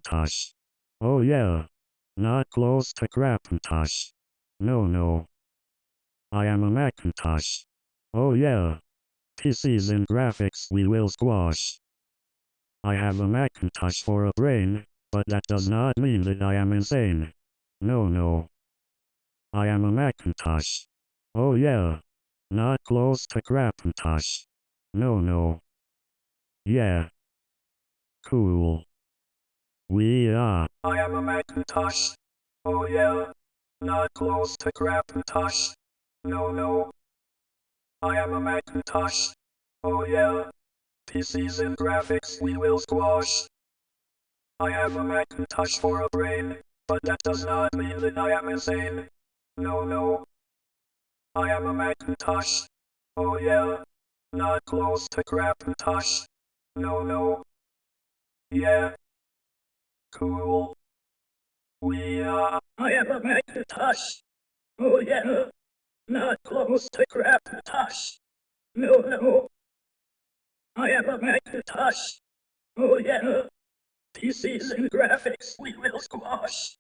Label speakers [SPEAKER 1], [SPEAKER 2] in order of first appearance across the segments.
[SPEAKER 1] Macintosh. Oh yeah. Not close to crapintosh. No, no. I am a Macintosh. Oh yeah. PCs and graphics we will squash. I have a Macintosh for a brain, but that does not mean that I am insane. No, no. I am a Macintosh. Oh yeah. Not close to crapintosh. No, no. Yeah. Cool. We are.
[SPEAKER 2] I am a Macintosh. Oh yeah. Not close to crapintosh. No, no. I am a Macintosh. Oh yeah. PCs and graphics we will squash. I have a Macintosh for a brain, but that does not mean that I am insane. No, no. I am a Macintosh. Oh yeah. Not close to crapintosh. No, no. Yeah. Cool. We are. I am a Macintosh. Oh yeah. Not close to crapintosh. No, no. I am a Macintosh. Oh yeah. PCs and graphics we will squash.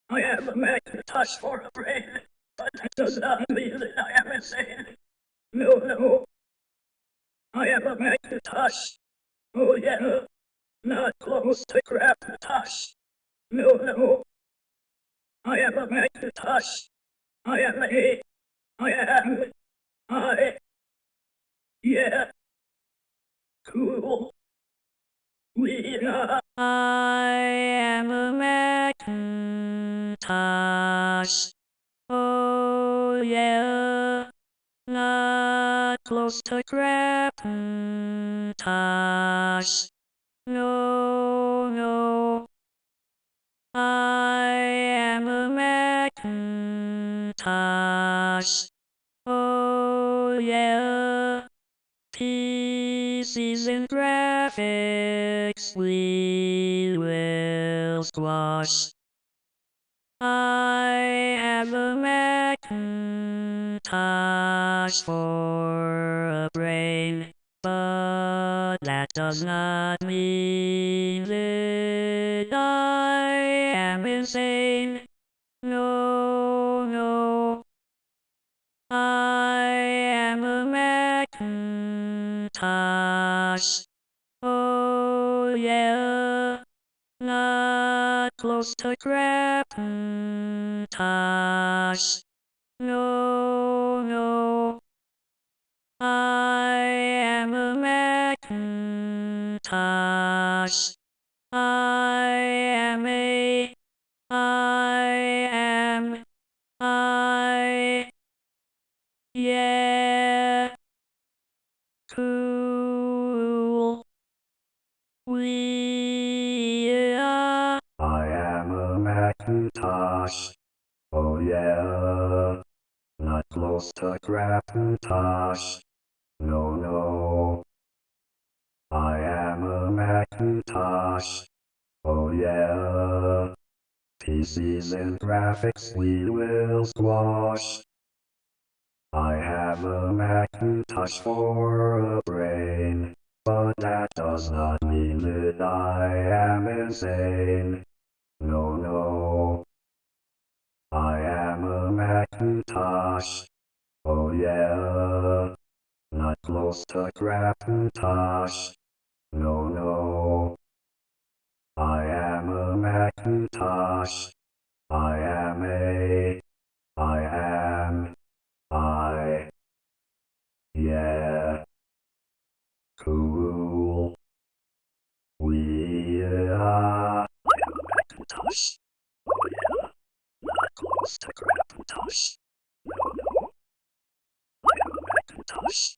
[SPEAKER 2] I have a Macintosh for a brain, but that does not mean that I am insane. No, no. I have a Macintosh. Oh yeah. Not close to crapintosh. No, no. I am a Macintosh. I am. Yeah. Cool. We are.
[SPEAKER 3] I am a Macintosh. Oh yeah. Not close to crapintosh. No, no. I am a Macintosh. Oh yeah. PCs and graphics we will squash. I have a Macintosh for a brain, but that does not mean that I am insane. No, no. I am a Macintosh. Oh yeah. Not close to crapintosh. No, no. I am a Macintosh. I am a. Yeah. Cool. We are.
[SPEAKER 1] I am a Macintosh. Oh yeah. Not close to crapintosh. No, no. I am a Macintosh. Oh yeah. PCs and graphics we will squash. I have a Macintosh for a brain, but that does not mean that I am insane. No, no. I am a Macintosh. Oh yeah. Not close to crapintosh. No, no. I am a Macintosh. I am. Yeah. Cool. We are.
[SPEAKER 2] I am a Macintosh. Oh yeah. Not close to crapintosh. No, no. I am a Macintosh.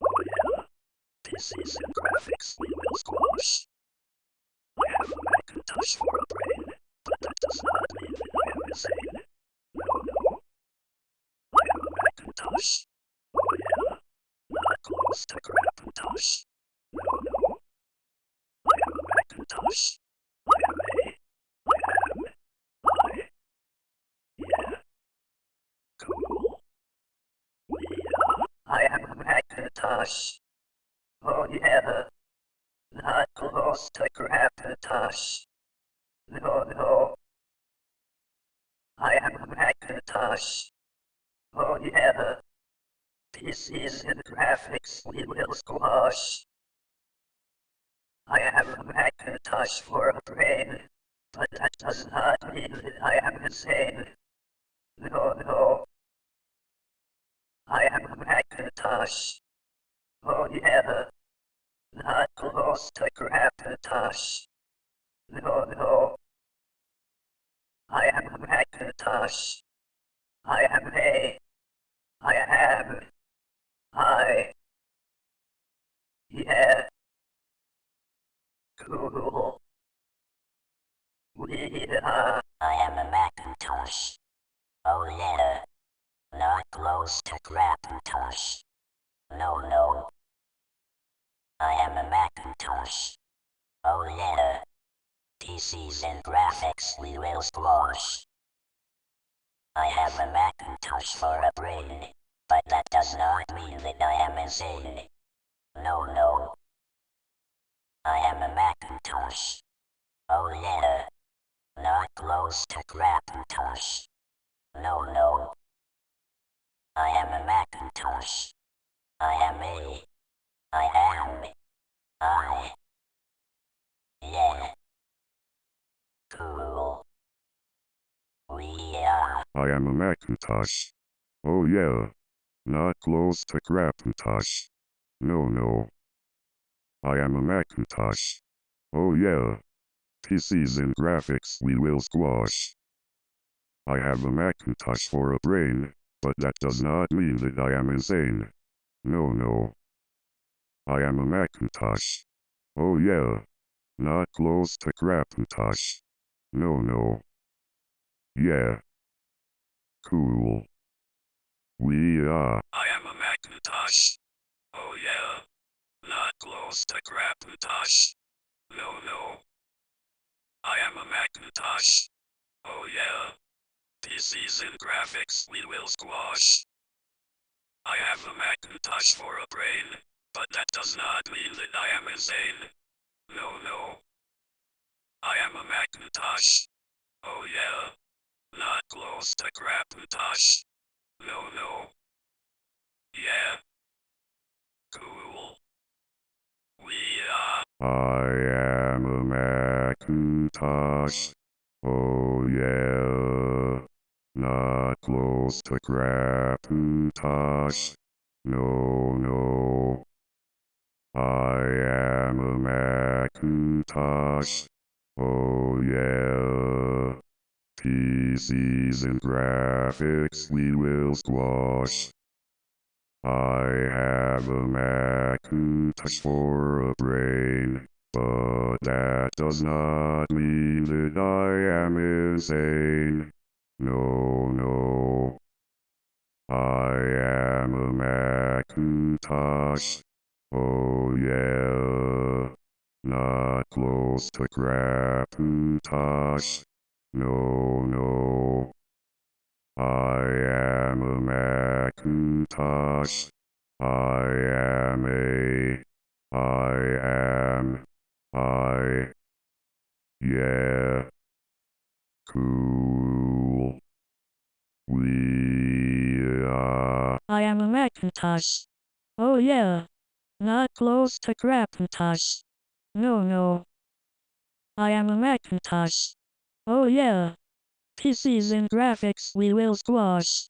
[SPEAKER 2] Oh yeah. PCs and graphics we will squash. I have a Macintosh for a brain, but that does not mean that I am insane. No, no. I have a Macintosh. Oh yeah. Not close to crapintosh. No, no. I have a Macintosh. Yeah. Cool. We are. I am a Macintosh. Oh yeah. Not close to crapintosh. No, no. I am a Macintosh. Oh yeah. PCs and graphics we will squash. I have a Macintosh for a brain, but that does not mean that I am insane. No, no. I am a Macintosh. Oh yeah. Not close to crapintosh. No, no. I am a Macintosh. I am a. I am. I. Yeah. Cool. I am a Macintosh. Oh yeah. Not close to crapintosh. No, no. I am a Macintosh. Oh yeah. PCs and graphics we will squash. I have a Macintosh for a brain, but that does not mean that I am insane. No, no. I am a Macintosh. Oh yeah. Not close to crapintosh. No, no. I am a Macintosh. I am a. I am. I. Yeah. Cool. We are.
[SPEAKER 1] I am a Macintosh. Oh yeah. Not close to crapintosh. No, no. I am a Macintosh. Oh yeah. PCs and graphics we will squash. I have a Macintosh for a brain, but that does not mean that I am insane. No, no. I am a Macintosh. Oh yeah. Not close to crapintosh. No, no. Yeah. Cool. We are.
[SPEAKER 2] I am a Macintosh. Oh yeah. Not close to crapintosh. No, no. I am a Macintosh. Oh yeah. PCs and graphics we will squash. I have a Macintosh for a brain, but that does not mean that I am insane. No, no. I am a Macintosh. Oh yeah. Not close to crapintosh. No, no. Yeah. Cool. We are.
[SPEAKER 1] I am a Macintosh. Oh yeah. Not close to crapintosh. No, no. I am a Macintosh. Oh yeah. PCs and graphics we will squash. I have a Macintosh for a brain, but that does not mean that I am insane. No, no. I am a Macintosh. Oh yeah. Not close to crapintosh. No, no. I am a Macintosh. I am a. I am. I. Yeah. Cool. We are.
[SPEAKER 3] I am a Macintosh. Oh yeah. Not close to crapintosh. No, no. I am a Macintosh. Oh yeah. PCs and graphics we will squash.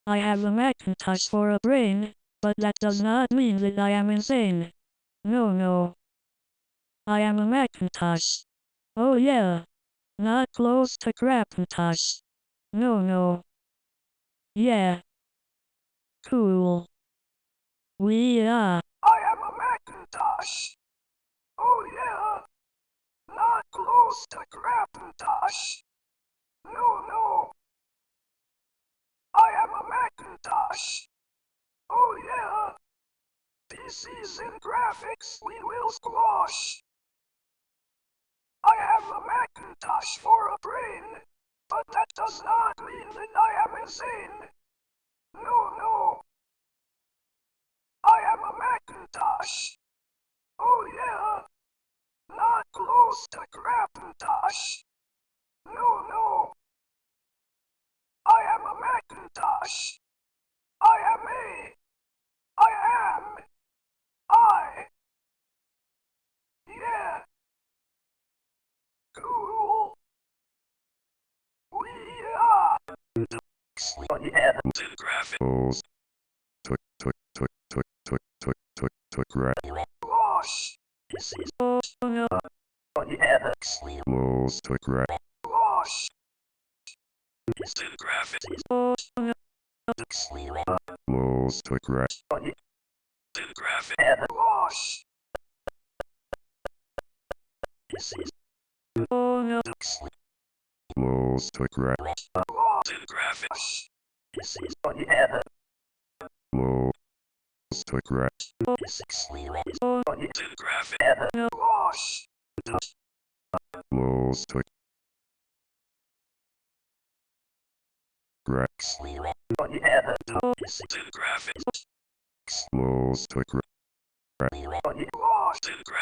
[SPEAKER 3] I have a Macintosh for a brain, but that does not mean that I am insane. No, no. I am a Macintosh. Oh yeah. Not close to crapintosh. No, no. Yeah. Cool. We are.
[SPEAKER 2] I am a Macintosh. Oh yeah. Not close to crapintosh. No, no. I am a Macintosh. Oh yeah. PCs and graphics we will squash. I have a Macintosh for a brain, but that does not mean that I am insane. No, no. I am a Macintosh. Oh yeah. Not close to crapintosh. Macintosh. No. I am a Macintosh. I am me. I am. I. Yeah. Cool. We are. Yeah.
[SPEAKER 4] Graphics.
[SPEAKER 2] Wash. Yeah.
[SPEAKER 4] Most
[SPEAKER 2] Wash.
[SPEAKER 4] graphics.
[SPEAKER 2] Wash.
[SPEAKER 4] Most graphics.
[SPEAKER 2] Wash.
[SPEAKER 4] Most graphics.
[SPEAKER 2] Wash. Yeah.
[SPEAKER 4] Most graphics.
[SPEAKER 2] Wash.
[SPEAKER 4] Most graphics.
[SPEAKER 2] Yeah.
[SPEAKER 4] Graphics. Most
[SPEAKER 2] Wash.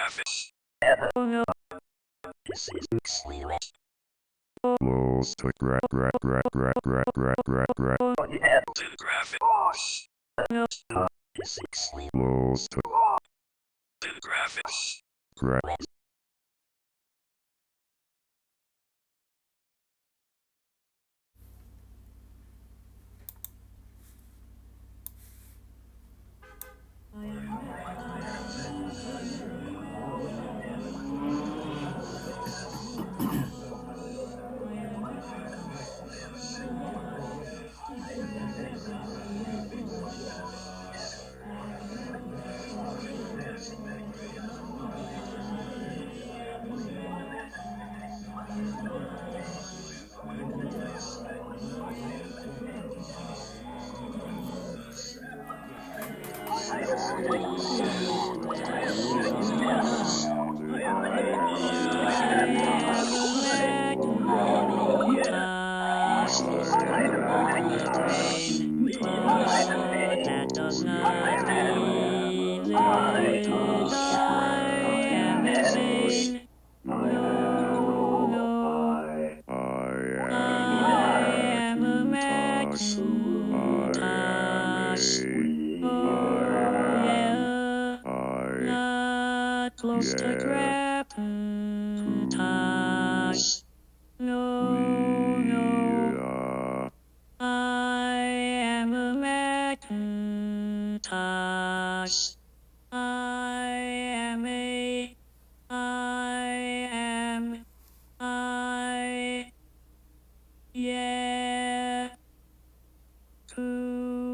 [SPEAKER 4] graphics.
[SPEAKER 2] Yeah.
[SPEAKER 4] Most
[SPEAKER 2] Yeah.
[SPEAKER 4] graphics.
[SPEAKER 2] Wash.
[SPEAKER 4] Most
[SPEAKER 2] Wash.
[SPEAKER 4] graphics.
[SPEAKER 3] That does not mean that I am insane. No, I am a Macintosh. Oh yeah, not close to crapintosh. No, I am a Macintosh. I am a, yeah, cool.